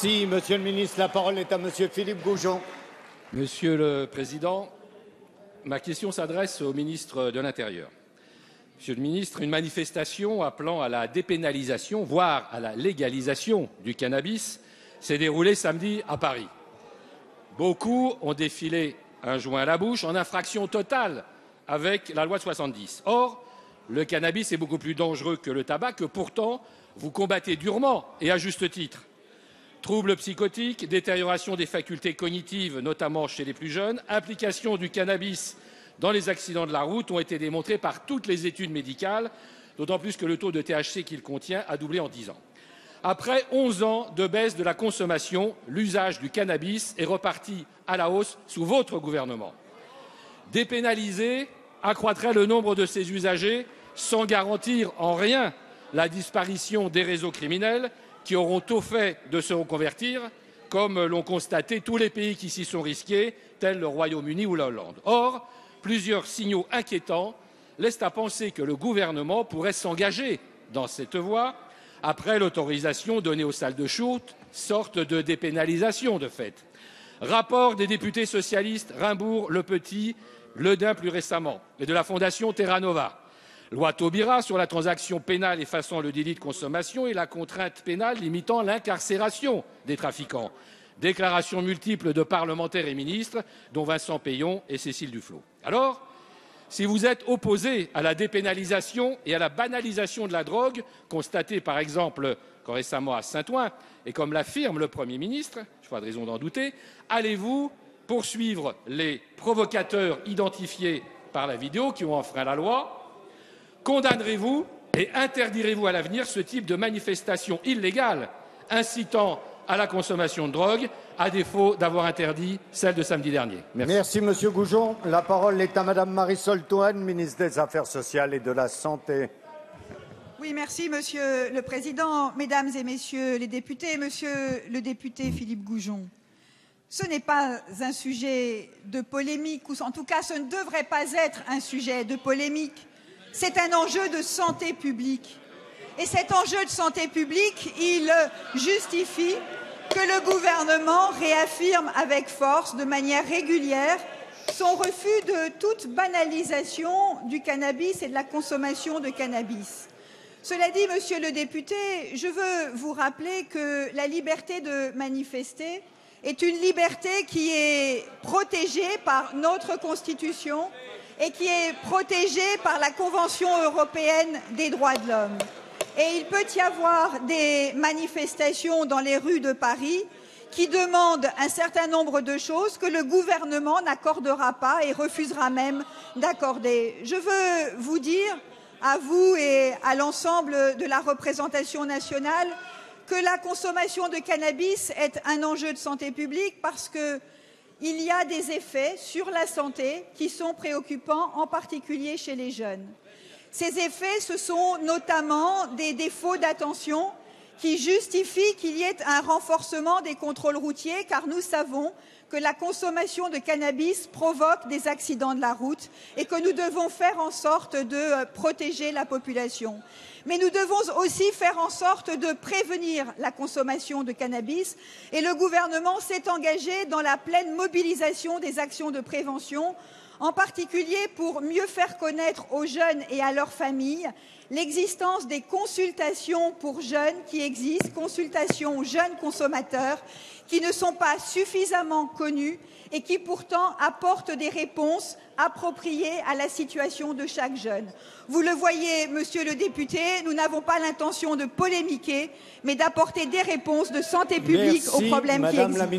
Merci, Monsieur le ministre. La parole est à Monsieur Philippe Goujon. Monsieur le Président, ma question s'adresse au ministre de l'Intérieur. Monsieur le ministre, une manifestation appelant à la dépénalisation, voire à la légalisation du cannabis, s'est déroulée samedi à Paris. Beaucoup ont défilé un joint à la bouche en infraction totale avec la loi de 70. Or, le cannabis est beaucoup plus dangereux que le tabac, que pourtant vous combattez durement et à juste titre. Troubles psychotiques, détérioration des facultés cognitives, notamment chez les plus jeunes, implication du cannabis dans les accidents de la route ont été démontrés par toutes les études médicales, d'autant plus que le taux de THC qu'il contient a doublé en 10 ans. Après 11 ans de baisse de la consommation, l'usage du cannabis est reparti à la hausse sous votre gouvernement. Dépénaliser accroîtrait le nombre de ses usagers sans garantir en rien la disparition des réseaux criminels qui auront tôt fait de se reconvertir, comme l'ont constaté tous les pays qui s'y sont risqués, tels le Royaume-Uni ou la Hollande. Or, plusieurs signaux inquiétants laissent à penser que le gouvernement pourrait s'engager dans cette voie après l'autorisation donnée aux salles de shoot, sorte de dépénalisation de fait. Rapport des députés socialistes Rimbourg, Le Petit, Ledin plus récemment, et de la Fondation Terra Nova. Loi Taubira sur la transaction pénale effaçant le délit de consommation et la contrainte pénale limitant l'incarcération des trafiquants. Déclarations multiples de parlementaires et ministres, dont Vincent Peillon et Cécile Duflot. Alors, si vous êtes opposé à la dépénalisation et à la banalisation de la drogue, constatée par exemple récemment à Saint-Ouen, et comme l'affirme le Premier ministre, je n'ai pas de raison d'en douter, allez-vous poursuivre les provocateurs identifiés par la vidéo qui ont enfreint la loi? Condamnerez-vous et interdirez-vous à l'avenir ce type de manifestation illégale incitant à la consommation de drogue, à défaut d'avoir interdit celle de samedi dernier? Merci, Monsieur Goujon. La parole est à Madame Marisol Touraine, ministre des Affaires sociales et de la Santé. Oui, merci, Monsieur le Président. Mesdames et Messieurs les députés, Monsieur le député Philippe Goujon, ce n'est pas un sujet de polémique, ou en tout cas, ce ne devrait pas être un sujet de polémique. C'est un enjeu de santé publique. Et cet enjeu de santé publique, il justifie que le gouvernement réaffirme avec force, de manière régulière, son refus de toute banalisation du cannabis et de la consommation de cannabis. Cela dit, Monsieur le député, je veux vous rappeler que la liberté de manifester est une liberté qui est protégée par notre Constitution et qui est protégée par la Convention européenne des droits de l'homme. Et il peut y avoir des manifestations dans les rues de Paris qui demandent un certain nombre de choses que le gouvernement n'accordera pas et refusera même d'accorder. Je veux vous dire, à vous et à l'ensemble de la représentation nationale, que la consommation de cannabis est un enjeu de santé publique parce qu'il y a des effets sur la santé qui sont préoccupants, en particulier chez les jeunes. Ces effets, ce sont notamment des défauts d'attention qui justifient qu'il y ait un renforcement des contrôles routiers, car nous savons que la consommation de cannabis provoque des accidents de la route et que nous devons faire en sorte de protéger la population. Mais nous devons aussi faire en sorte de prévenir la consommation de cannabis et le gouvernement s'est engagé dans la pleine mobilisation des actions de prévention, en particulier pour mieux faire connaître aux jeunes et à leurs familles l'existence des consultations pour jeunes qui existent, consultations jeunes consommateurs, qui ne sont pas suffisamment connues et qui pourtant apportent des réponses appropriées à la situation de chaque jeune. Vous le voyez, Monsieur le député, nous n'avons pas l'intention de polémiquer, mais d'apporter des réponses de santé publique aux problèmes qui existent.